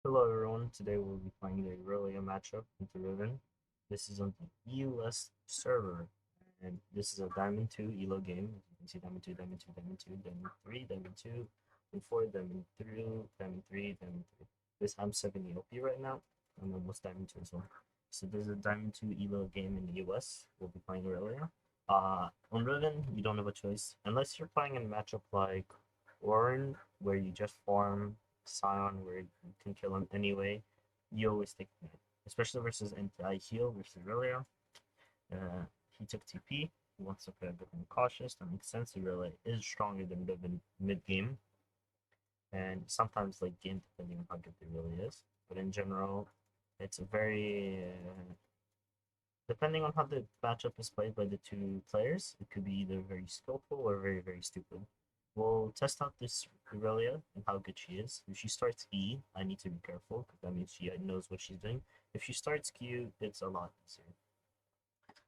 Hello everyone, today we'll be playing the IRELIA matchup into RIVEN. This is on the US server, and this is a Diamond 2 ELO game. As you can see, Diamond 2, Diamond 2, Diamond 2, Diamond 3, Diamond 2, Diamond 4, Diamond 3, Diamond 3, Diamond 3. This I'm 70 OP right now. I'm almost Diamond 2 as well. So this is a Diamond 2 ELO game in the US. We'll be playing IRELIA. On RIVEN, you don't have a choice. Unless you're playing in a matchup like Warren, where you just farm Scion where you can kill him anyway, you always take the knight. Especially versus anti-heal versus Aurelia. He took TP. He wants to play a bit more cautious. That makes sense. Aurelia is stronger than Riven mid-game. And sometimes late game, depending on how good he really is. But in general, it's a very... depending on how the matchup is played by the two players, it could be either very skillful or very, very stupid. We'll test out this Aurelia and how good she is. If she starts E, I need to be careful because that means she knows what she's doing. If she starts Q, it's a lot easier.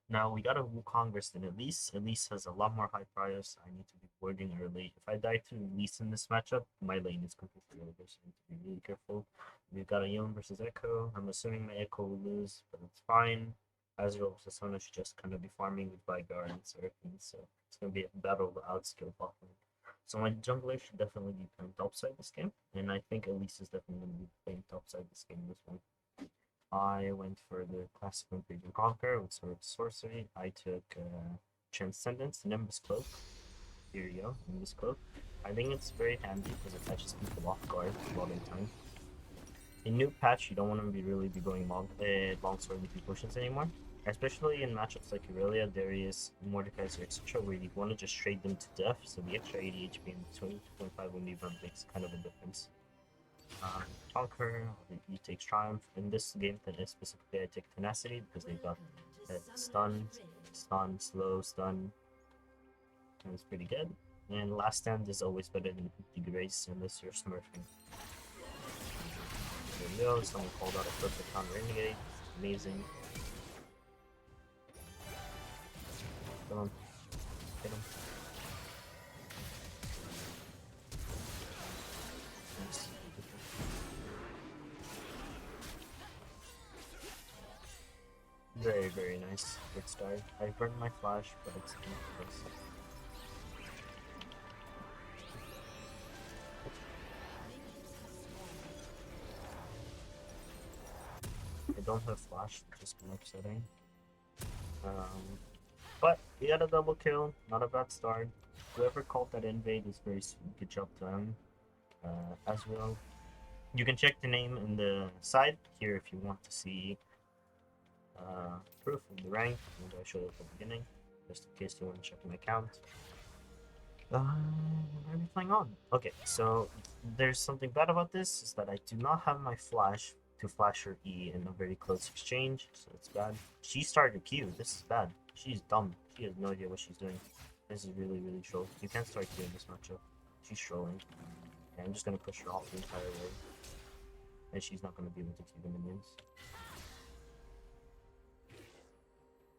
Now we got a Wukong versus an Elise. Elise has a lot more high priors. I need to be warding her late. If I die to Elise in this matchup, my lane is completely over, so I need to be really careful. We've got a Yone versus Echo. I'm assuming my Echo will lose, but it's fine. Azrael versus Sona should just kind of be farming with Vygar and Seraphine, so it's going to be a battle of outskill bot lane. So my jungler should definitely be playing topside this game, and I think Elise is definitely going to be playing topside this game as well. I went for the classic Invade and Conquer with Sword Sorcery. I took Transcendence, Nimbus Cloak. Here you go, Nimbus Cloak. I think it's very handy because it catches people off guard while they time. In new patch, you don't want to be going longsword with potions anymore. Especially in matchups like Aurelia, Darius, Mordekaiser, etc., where you want to just trade them to death, so the extra 80 HP and 20-25 when you run makes kind of a difference. Conquer, you take Triumph. In this game, specifically, I take Tenacity because they got stun, slow, stun, and it's pretty good. And Last Stand is always better than 50 Grace unless you're smurfing. There we go, someone called out a perfect counter renegade. Amazing. Come on. Hit him. Nice. Very, very nice. Good start. I burned my flash, but it's not close. I don't have flash, which is kind of upsetting. But he had a double kill, not a bad start. Whoever called that invade is very sweet. Good job to him. As well, you can check the name in the side here if you want to see proof of the rank. Maybe I showed it at the beginning, just in case you want to check my account. What are we playing on? Okay, so there's something bad about this, is that I do not have my flash to flash her E in a very close exchange, so it's bad. She started Q, this is bad. She's dumb. She has no idea what she's doing. This is really, really troll. You can't start Q in this matchup. She's trolling. Okay, I'm just gonna push her off the entire way. And she's not gonna be able to keep the minions.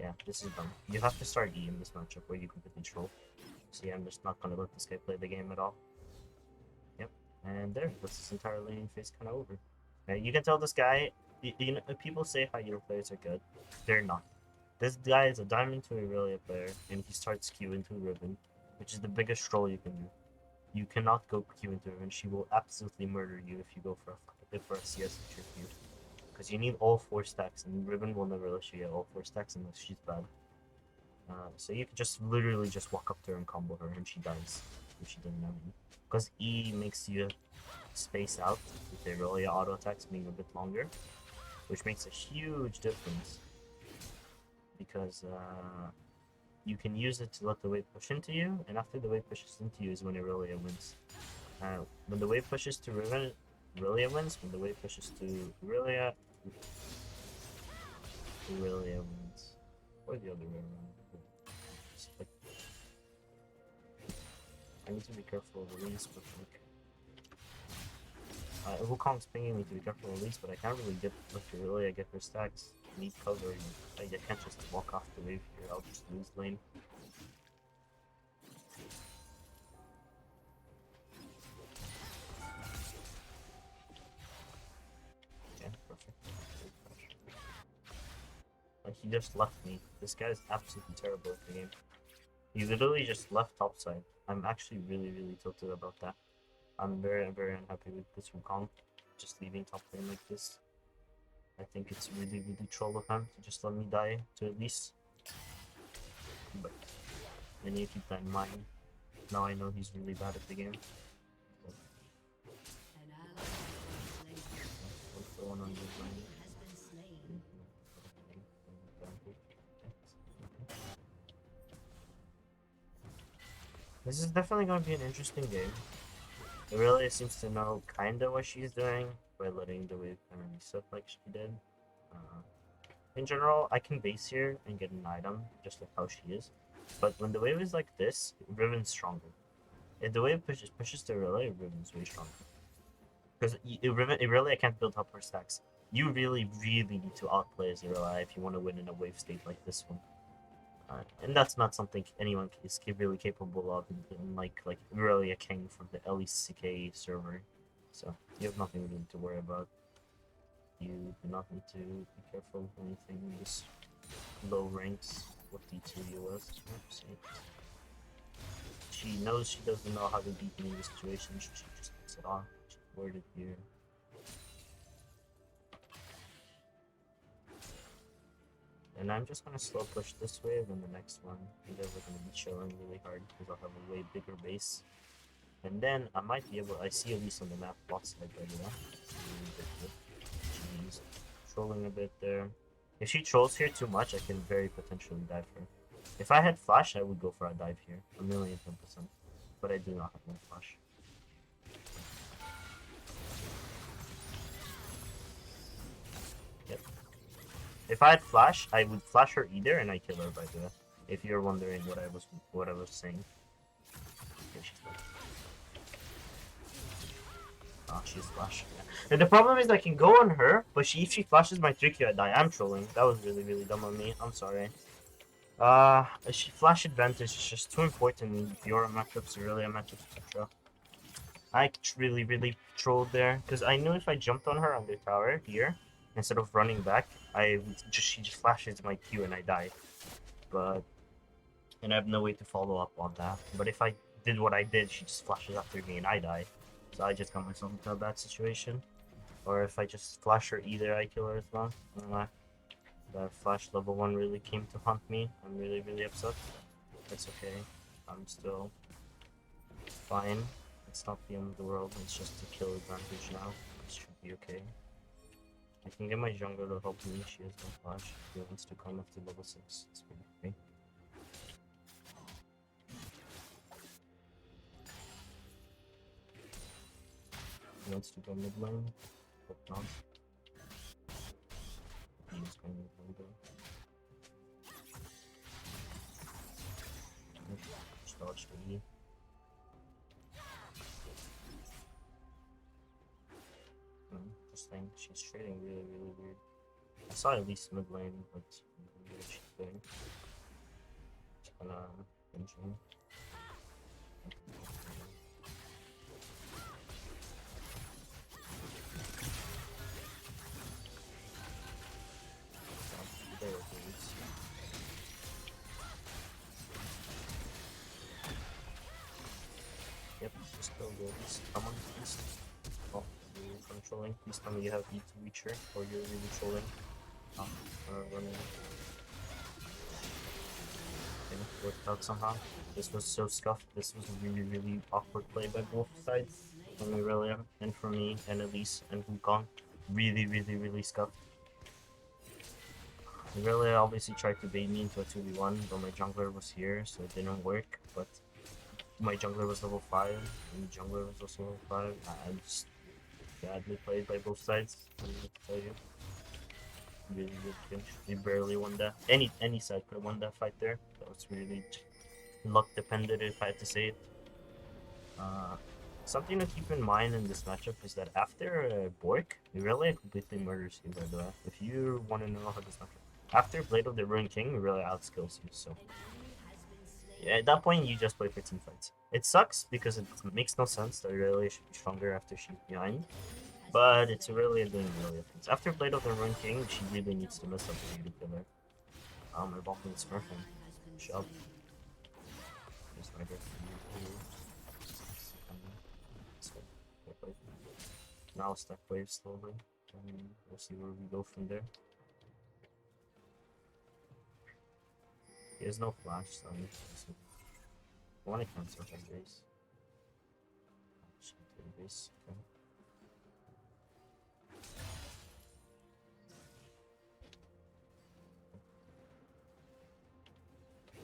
Yeah, this is dumb. You have to start E in this matchup where you completely troll. So yeah, I'm just not gonna let this guy play the game at all. Yep, and there, that's this entire laning phase kind of over. Okay, you can tell this guy, you know, people say how your players are good. They're not. This guy is a Diamond to Aurelia player, and he starts Q into Riven, which is the biggest troll you can do. You cannot go Q into Riven. She will absolutely murder you if you go for a CS with your Q. Because you need all 4 stacks, and Riven will never let you get all 4 stacks unless she's bad. So you can just literally just walk up to her and combo her, and she dies if she doesn't have any. Because E makes you space out with the Aurelia auto attacks being a bit longer, which makes a huge difference. Because you can use it to let the wave push into you, and after the wave pushes into you is when Aurelia wins. When the wave pushes to Riven, Aurelia wins. When the wave pushes to Aurelia, Aurelia wins. Or the other way around. Like, I need to be careful of Elise, but like... Wukong's pinging me to be careful of Elise, but I can't really let Aurelia get her stacks. I need cover. I can't just walk off the wave here, I'll just lose lane. he just left me. This guy is absolutely terrible at the game. He literally just left topside. I'm actually really tilted about that. I'm very unhappy with this Wukong just leaving top lane like this. I think it's really troll of him to just let me die to at least. But I need to keep that in mind. Now I know he's really bad at the game. What's the one on this line? This is definitely going to be an interesting game. IRELIA seems to know kinda what she's doing by letting the wave kind of reset like she did. In general, I can base here and get an item, just like how she is. But when the wave is like this, Riven's stronger. If the wave pushes to IRELIA, Riven's way stronger. Because IRELIA can't build up her stacks. You really need to outplay as IRELIA if you want to win in a wave state like this one. And that's not something anyone is really capable of in like really a king from the LECK server. So you have nothing really to worry about. You do not need to be careful of anything in this low ranks. What D2 you was? She knows she doesn't know how to beat me in this situation. She just puts it on. She's worded here. And I'm just gonna slow push this wave and the next one. You guys are gonna be chilling really hard because I'll have a way bigger base. And then I might be able. I see at least on the map box side by the way. She's trolling a bit there. If she trolls here too much, I can very potentially dive her. If I had flash, I would go for a dive here, 1,010%. But I do not have no flash. Yep. If I had flash, I would flash her either, and I kill her by the way. If you're wondering what I was saying. Okay, she's dead. Oh, she's flash. Yeah. And the problem is I can go on her, but if she flashes my 3Q, I die. I'm trolling. That was really dumb on me. I'm sorry. She flash advantage is just too important in fiora matchups, IRELIA matchups, etc. I really trolled there because I knew if I jumped on her on the tower here instead of running back, she just flashes my Q and I die. And I have no way to follow up on that. But if I did what I did, she just flashes after me and I die. So I just got myself into a bad situation. Or if I just flash her either, I kill her as well. That flash level 1 really came to haunt me. I'm really upset. That's okay. I'm still fine. It's not the end of the world. It's just a kill advantage now. It should be okay. I can get my jungler to help me. She has no flash. She wants to come up to level 6. It's pretty okay. He wants to go mid lane. Hope not. He's going mid lane though. Just dodge the E. Just saying, she's trading really weird. I saw at least mid lane, but I don't know what she's doing. Just gonna binge him. Yep, just go good. Come on, please. Oh, you're controlling. Please tell me you have E to reach her, or you're really trolling. Running. Okay, worked out somehow. This was so scuffed. This was a really awkward play by both sides. From IRELIA, and for me, and Elise, and Wukong. Really scuffed. IRELIA obviously tried to bait me into a 2v1, but my jungler was here, so it didn't work. But my jungler was level 5, and the jungler was also level 5. I just badly played by both sides. I don't know what to tell you. Really cringe. We barely won that. Any side could have won that fight there. That was really luck dependent, if I had to say it. Something to keep in mind in this matchup is that after Bork, IRELIA completely murders you, by the way. If you want to know how this matchup, after Blade of the Ruined King, IRELIA outskills you. So yeah, at that point, you just play for team fights. It sucks because it makes no sense that IRELIA should be stronger after she's behind. But it's IRELIA doing IRELIA things. After Blade of the Ruined King, she really needs to mess up for you to kill her. My bot lane's smurfing. Shove. Just right here. Now stack wave slowly, and we'll see where we go from there. He has no flash, so I need to want to cancel her base. Base. Okay.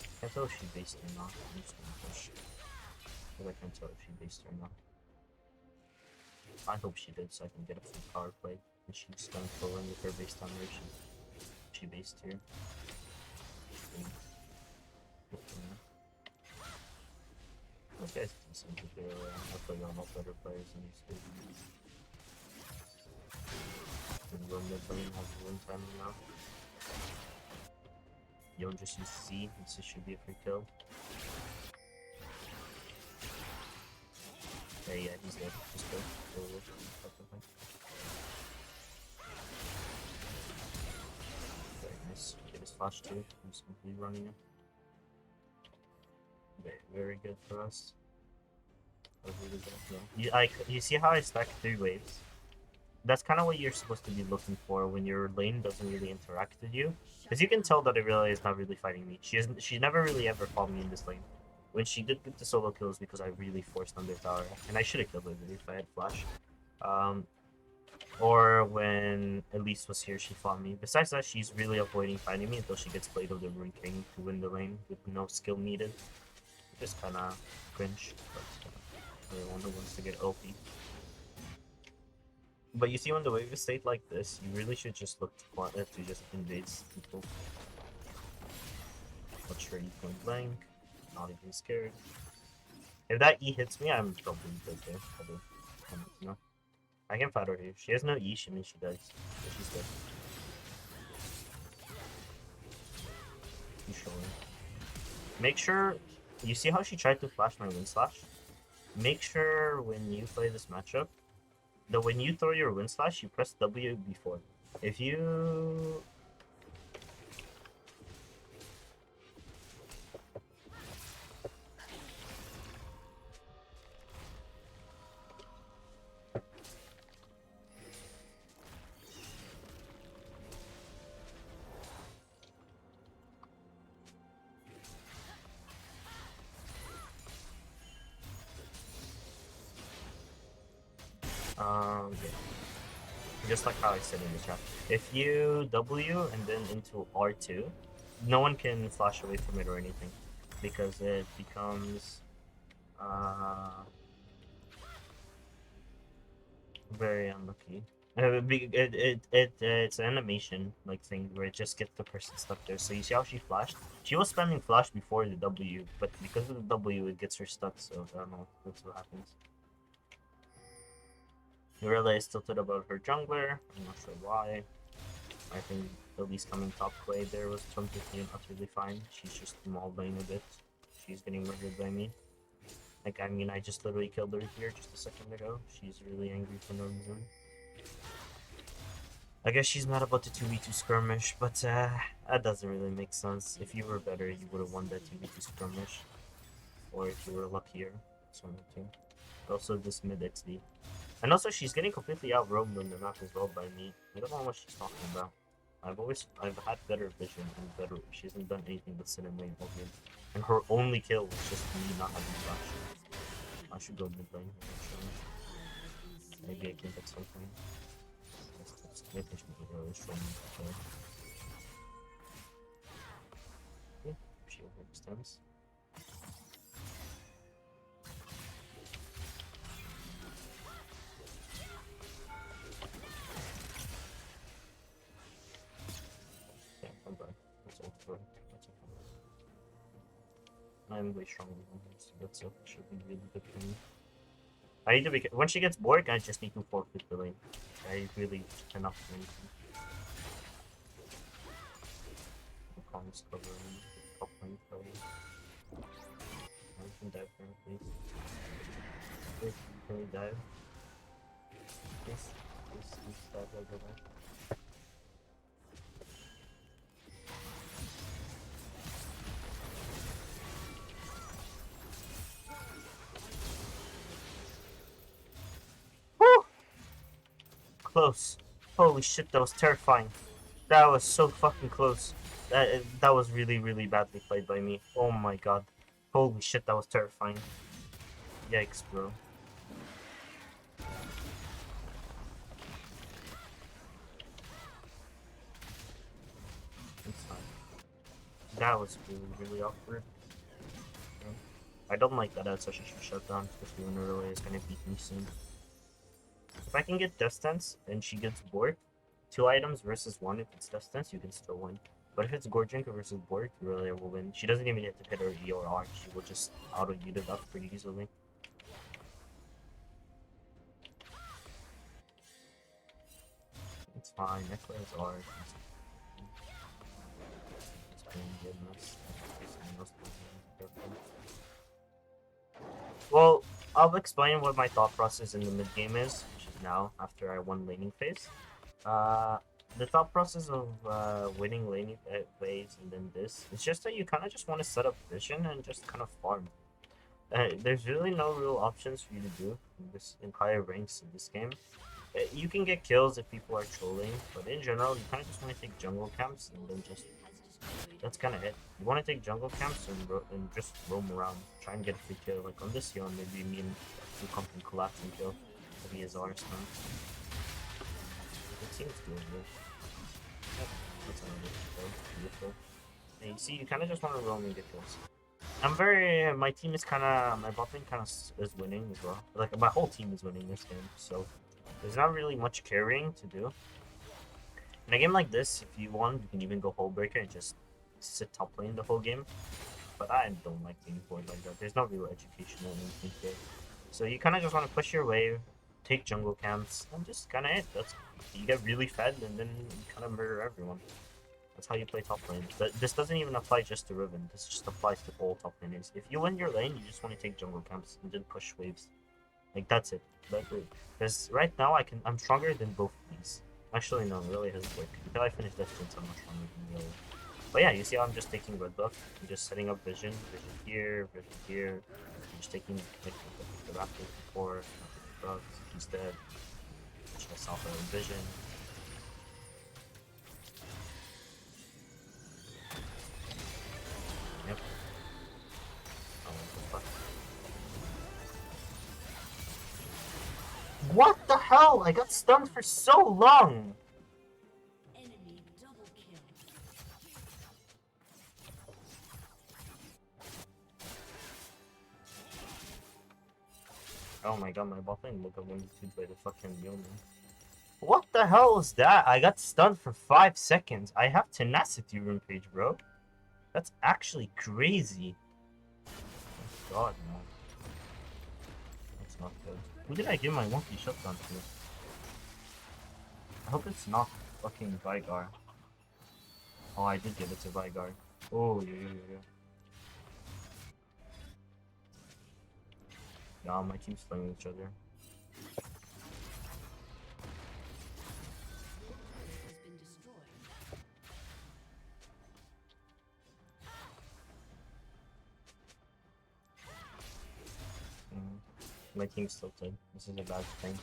I can't tell if she based or not. I'm just gonna push. But I can't tell if she based or not. I hope she did so I can get a full power play. And she's gonna fill in with her base domination. She based here. This guy's decent to feel I play on all better players in this game. And run mid lane has one time now. Yo, just use C, this should be a free kill. Yeah, he's dead. Just go. Very nice. Get his flash too. I'm just completely running it. Very good for us. Really good. Yeah. You see how I stack 3 waves? That's kind of what you're supposed to be looking for when your lane doesn't really interact with you. Because you can tell that IRELIA is not really fighting me. She never really ever fought me in this lane. When she did get the solo kills because I really forced on their tower. And I should have killed her if I had flash. Or when Elise was here, she fought me. Besides that, she's really avoiding fighting me until she gets played of the Rune King to win the lane with no skill needed. Just kind of cringe. But everyone who wants to get OP. But you see, when the wave is stayed like this, you really should just look to just invade people. Not sure you can blank. Not even scared. If that E hits me, I'm probably good there. No. I can fight her here. She has no E, she means she dies. So she's good. She's showing. Make sure... You see how she tried to flash my wind slash? Make sure when you play this matchup, that when you throw your wind slash, you press W before. If you... yeah. Just like how I said in the chat. If you W and then into R2, no one can flash away from it or anything. Because it becomes... very unlucky. It's an animation like thing where it just gets the person stuck there. So you see how she flashed? She was spamming flash before the W, but because of the W it gets her stuck, so I don't know, that's what happens. IRELIA is tilted about her jungler, I'm not sure why. I think Elise coming top play there was completely utterly fine. She's just small lane a bit. She's getting murdered by me. Like, I mean, I just literally killed her here just a second ago. She's really angry for no reason. I guess she's mad about the 2v2 skirmish, but that doesn't really make sense. If you were better, you would have won that 2v2 skirmish. Or if you were luckier. That's one of the two. Also, this mid XD. And also, she's getting completely out-roamed on the map as well by me. I don't know what she's talking about. I've had better vision and better. She hasn't done anything but sit in lane all game. And her only kill was just me not having flash. I should go mid lane actually. Maybe I can get something. Maybe I should go really strong. Yeah, she overextends. I'm done. That's all for it. That's okay. I'm way stronger than her, so that's it. Should be really good for me. I need to be. When she gets bored, I just need to forfeit the lane. I really cannot do anything. Comms covering top lane play. I can dive for him, please. Please, can we dive? Please dive over there. close. Holy shit, that was terrifying. That was so fucking close. That was really, really badly played by me. Oh my god. Holy shit, that was terrifying. Yikes, bro. It's fine. That was really, really awkward. I don't like that such a shutdown, especially when Aurelia is gonna beat me soon. If I can get distance and she gets bored, 2 items versus 1, if it's distance, you can still win. But if it's Gorjinka versus Borg, Aurelia will win. She doesn't even get to hit her E or R, she will just auto-ute it up pretty easily. It's fine, Necklace R. It's playing goodness. Well, I'll explain what my thought process in the mid game is, which is now, after I won laning phase. The thought process of winning laning phase and then this, it's just that you kind of just want to set up vision and just kind of farm. There's really no real options for you to do in higher ranks in this game. You can get kills if people are trolling, but in general, you kind of just want to take jungle camps and then just... That's kind of it. You want to take jungle camps and just roam around. Try and get a free kill. Like on this Yon, maybe me and you come from collapse and kill. Maybe his R stun. It seems doable. Yep, that's another kill. Beautiful. And you see, you kind of just want to roam and get kills. My team is kind of, my bot lane kind of is winning as well. Like, my whole team is winning this game, so there's not really much carrying to do. In a game like this, if you want, you can even go Hull Breaker and just sit top lane the whole game. But I don't like being bored like that. There's no real education or anything here. So you kind of just want to push your wave, take jungle camps, and just kind of it. You get really fed, and then you kind of murder everyone. That's how you play top lane. But this doesn't even apply just to Riven. This just applies to all top laners. If you win your lane, you just want to take jungle camps and then push waves. Like, that's it. Because right now I'm stronger than both of these. Actually, no, really has like until I finish distance, I'm not stronger than really. But yeah, you see how I'm just taking red buff. I'm just setting up vision here, vision here. I'm just taking like the raptor before buffs instead. Push myself out of vision. Yep. Oh, what the hell? I got stunned for so long! Oh my god, my bot lane look at 1v2 by the fucking Yeoman. What the hell was that? I got stunned for 5 seconds. I have tenacity rampage, bro. That's actually crazy. Oh god, no. That's not good. Who did I give my monkey shutdown to? I hope it's not fucking Vigar. Oh, I did give it to Vigar. Oh, yeah. Nah, my team's playing each other. My team's tilted. This is a bad thing.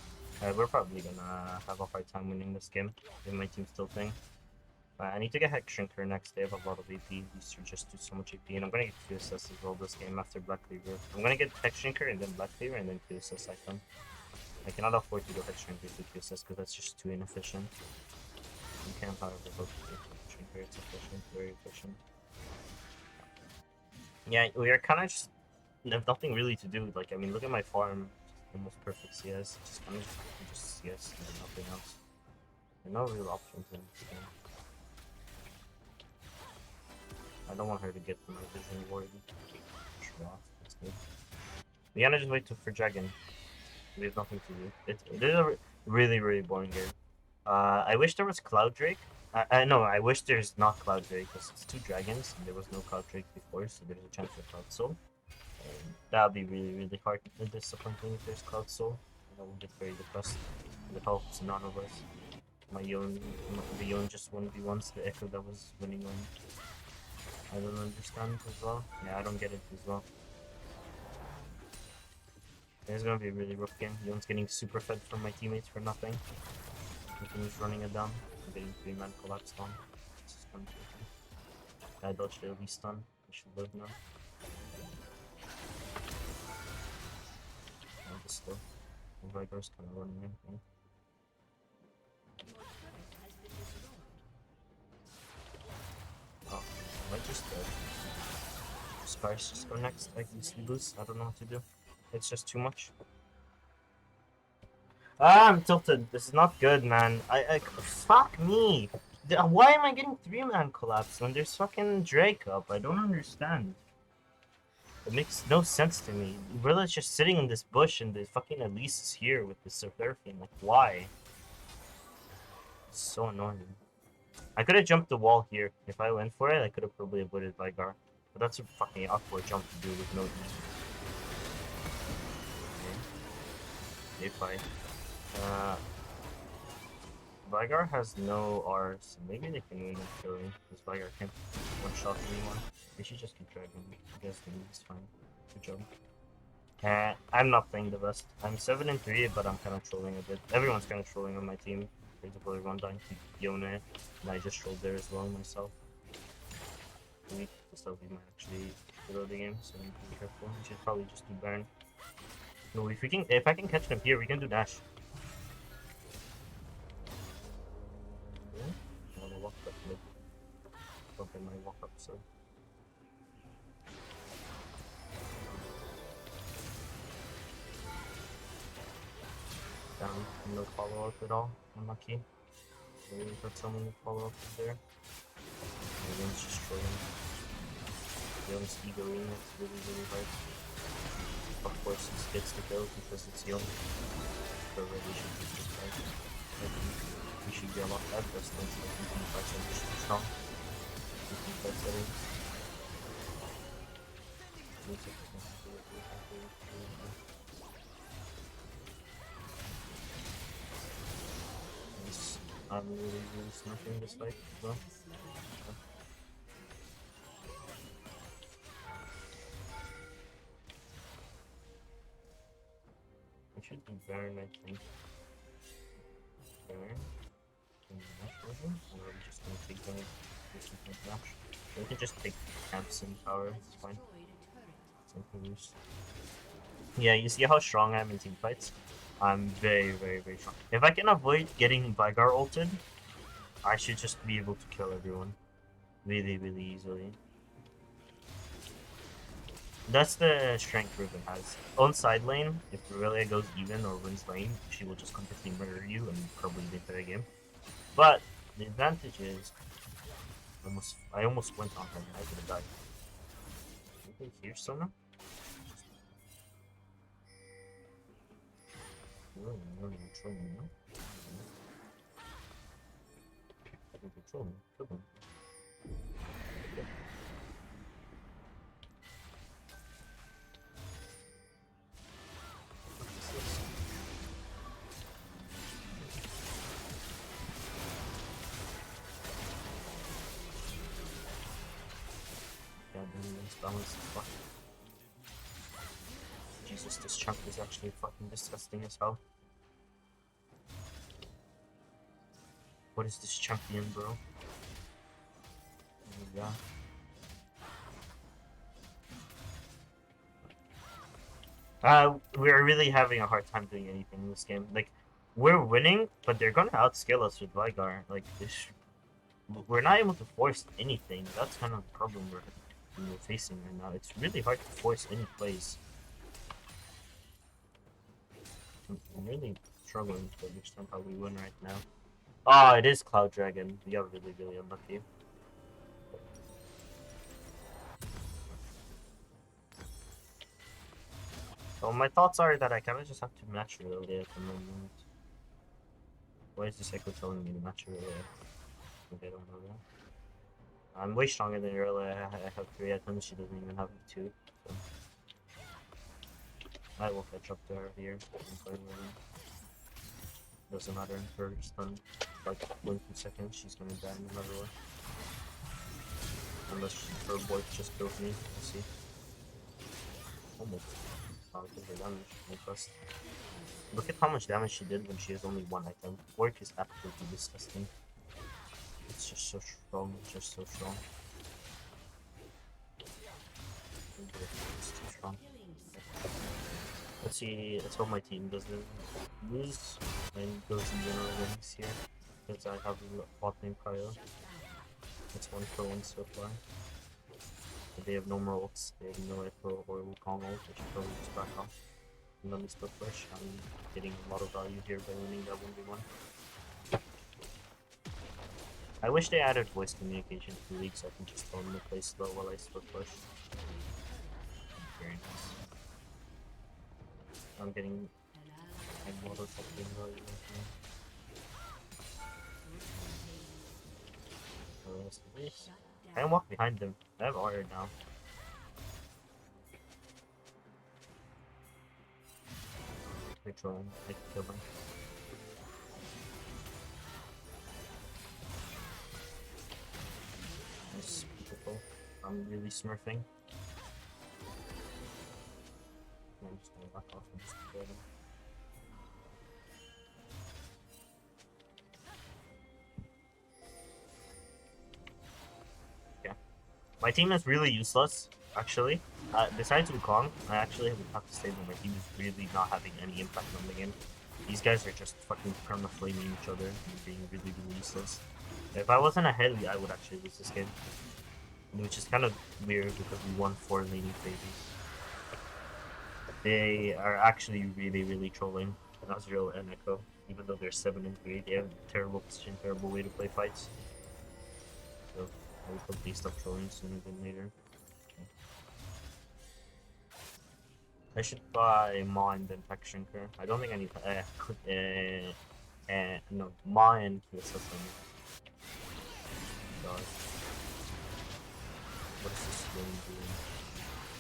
We're probably gonna have a hard time winning this game if my team's tilting. I need to get Hex Shrinker next. They have a lot of AP. These two just do so much AP, and I'm gonna get QSS as well this game after Black Cleaver. I'm gonna get Hex Shrinker and then Black Cleaver and then QSS item. I cannot afford to go Hex Shrinker to QSS because that's just too inefficient. You can't, however, go to Hex Shrinker. It's efficient, very efficient. Yeah, we are kind of just have nothing really to do. Like, I mean, look at my farm. Almost perfect CS. Just kind of just CS and nothing else. There are no real options in this game. I don't want her to get my vision ward. That's good. We gotta just wait for Dragon. We have nothing to do. It is a really boring game. I wish there was Cloud Drake. No, I wish there's not Cloud Drake because it's 2 dragons and there was no Cloud Drake before, so there's a chance for Cloud Soul. And that would be really hard and disappointing if there's Cloud Soul. I will get very depressed. It helps none of us. The Yon just 1v1s the Echo that was winning on. I don't understand as well. Yeah, I don't get it as well. It's gonna be a really rough game. Yon's getting super fed from my teammates for nothing. Continues running it down. I'm getting 3-man collapse on. This is going to happen. I dodged the elite stun. I should live now. I'm just still. The Vigar's kind of running in. Oh, am I just dead? Sparse, just go next. I can see lose. I don't know what to do. It's just too much. Ah, I'm tilted. This is not good, man. Fuck me. Why am I getting 3-man collapse when there's fucking Drake up? I don't understand. It makes no sense to me. Rilla's just sitting in this bush and the fucking Elise is here with the Surfing. Like, why? It's so annoying. I could have jumped the wall here. If I went for it, I could have probably avoided Vigar. But that's a fucking awkward jump to do with no E. Okay. Fight. Vigar has no R, so maybe they can win actually. Because Vigar can't one-shot anyone. They should just keep dragging. I guess the move is fine. Good job. I'm not playing the best. I'm 7-3, but I'm kind of trolling a bit. Everyone's kind of trolling on my team. For example, everyone dying to Yone, and I just trolled there as well myself. So we might actually reload the game, so we need to be careful. We should probably just do Baron. No, if I can catch them here, we can do dash. I want to walk up mid. Okay, my walk up, so. Down, no follow up at all. Unlucky. Maybe got someone to follow up there. Everyone's just trolling. Young's egoing, it's really hard. Of course, he gets the kill because it's Young. So really should be just like, we should get a lot better than the team fights are just too strong. The team fight settings. I'm really smashing this fight as well. I should do Baron, I think. Baron. And Nash version? Or are we just gonna take the Nash? We can just take Absent Power, it's fine. Yeah, you see how strong I am in team fights? I'm very strong. If I can avoid getting Vigar ulted, I should just be able to kill everyone. Really easily. That's the strength Riven has. On side lane, if Aurelia goes even or wins lane, she will just completely murder you and probably win the game. But the advantage is, I almost went on her and I could have died. Okay, here's Sona. Really control me, no? I can control me. Kill him. Okay. Balance. Fuck. Jesus, this chunk is actually fucking disgusting as hell. What is this champion, bro? Oh my god. We're really having a hard time doing anything in this game. Like, we're winning, but they're gonna outscale us with Vigar. Like, we're not able to force anything. That's kind of the problem we're facing right now. It's really hard to force any plays. I'm really struggling to understand how we win right now. Oh, it is Cloud Dragon. We are really unlucky. So my thoughts are that I kind of just have to match Aurelia at the moment. Why is this Echo telling me to match Aurelia? Okay, I don't know that. I'm way stronger than Aurelia. I have 3 items, she doesn't even have 2. So. I will catch up to her here. Doesn't matter, her stun like 1 second, she's gonna die no matter what. Unless her boy just kills me, we'll see. Almost. Because the damage. Plus, look at how much damage she did when she has only one item. Work is absolutely disgusting. It's just so strong, just so strong. It's too strong. Let's see, let's hope my team doesn't lose and goes in general wins here. Because I have a bot named Cryo. It's 1 for 1 so far. But they have no more ults, they have no Echo or Wukong ult, which probably just back off. And let me split push. I'm getting a lot of value here by winning that 1v1. I wish they added voice communication to League so I can just tell them to play slow while I split push. Very nice. I'm getting a lot of fucking value right now. I can walk behind them. I have R now. They're trolling. I can kill them. Nice. Beautiful. I'm really smurfing. I'm just gonna back off and just kill them. Yeah. My team is really useless, actually. Besides Wukong, I actually have to say that my team is really not having any impact on the game. These guys are just fucking perma-flaming each other and being really, really useless. If I wasn't ahead, I would actually lose this game. Which is kind of weird because we won 4 laning phases. They are actually really, really trolling Azrael and Echo. Even though they're 7 and 3, they have terrible position, terrible way to play fights. So I would hope they stop trolling sooner than later. I should buy Ma and then Pack Shrinker. I don't think I need no, Ma and QSS. God. What is this game doing?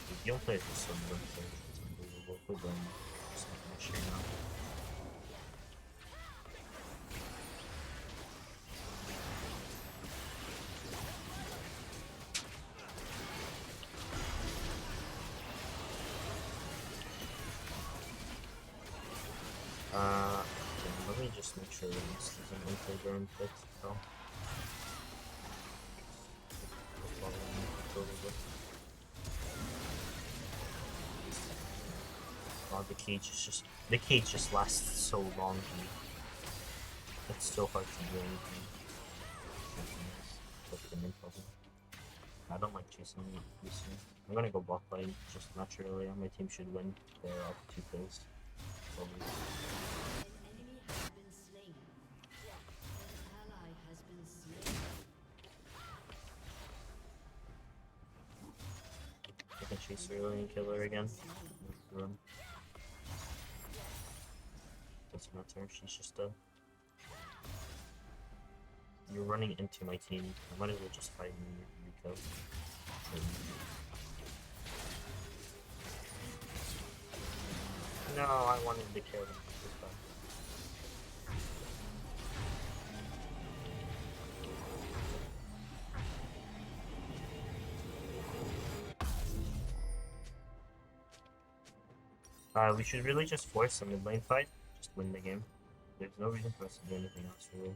The gameplay is just so good. It's unbelievable. We're going just not much here now. Let me just make sure this doesn't enter during fix. So. Oh, the cage just lasts so long. It's so hard to do anything. I don't like chasing recently. I'm gonna go bot lane just naturally. My team should win. They're up 2 kills. Probably. I can chase her and kill her again. Run. Doesn't matter, she's just dead. You're running into my team. I might as well just fight and kill. No, I wanted to kill them. We should really just force a mid lane fight, just win the game. There's no reason for us to do anything else, really.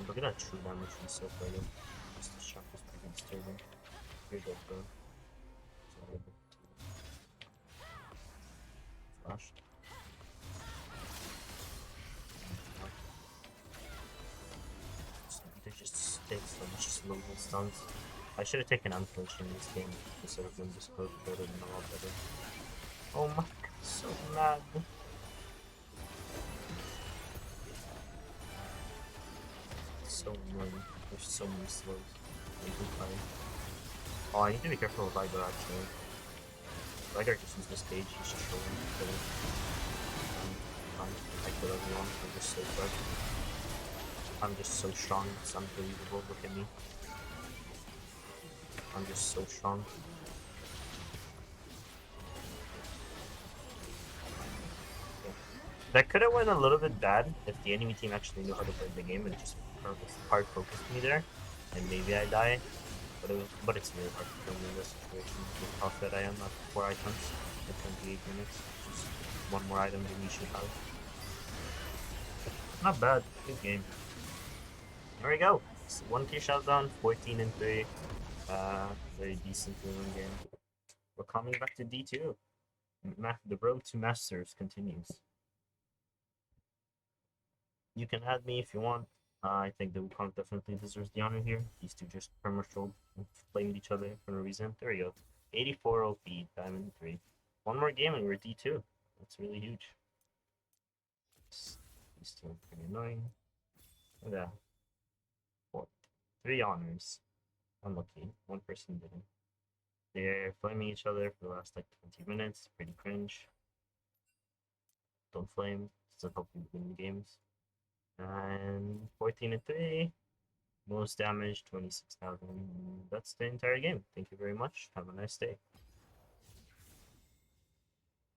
Look at that true damage from so far. Just the shock is pretty disturbing. You're dead, bro. Flash. They just take so much slow stuns. I should have taken unflinching in this game instead of them just code better than a lot better. Oh my god, so mad. So annoying. There's so many slows. Oh, I need to be careful with Liger actually. Liger just used this cage, he's just trolling. I kill everyone, I'm just so good. I'm just so strong, it's unbelievable, look at me. I'm just so strong. Yeah. That could have went a little bit bad if the enemy team actually knew how to play the game and just hard focused me there, and maybe I die. But it's really hard to kill me in this situation with how fed I am at 4 items at 28 minutes. Just one more item than you should have. Not bad. Good game. There we go. It's 1K shutdown, 14 and 3. Very decent win game. We're coming back to D2. The road to Masters continues. You can add me if you want. I think the Wukong definitely deserves the honor here. These two just perma-trolled and flamed each other for no reason. There we go. 84 OP, Diamond 3. One more game and we're D2. That's really huge. These two are pretty annoying. Look at that. 4. 3 honors. Unlucky. One person didn't. They're flaming each other for the last like 20 minutes. Pretty cringe. Don't flame. Doesn't help you win the games. And 14 and 3. Most damage, 26,000. That's the entire game. Thank you very much. Have a nice day.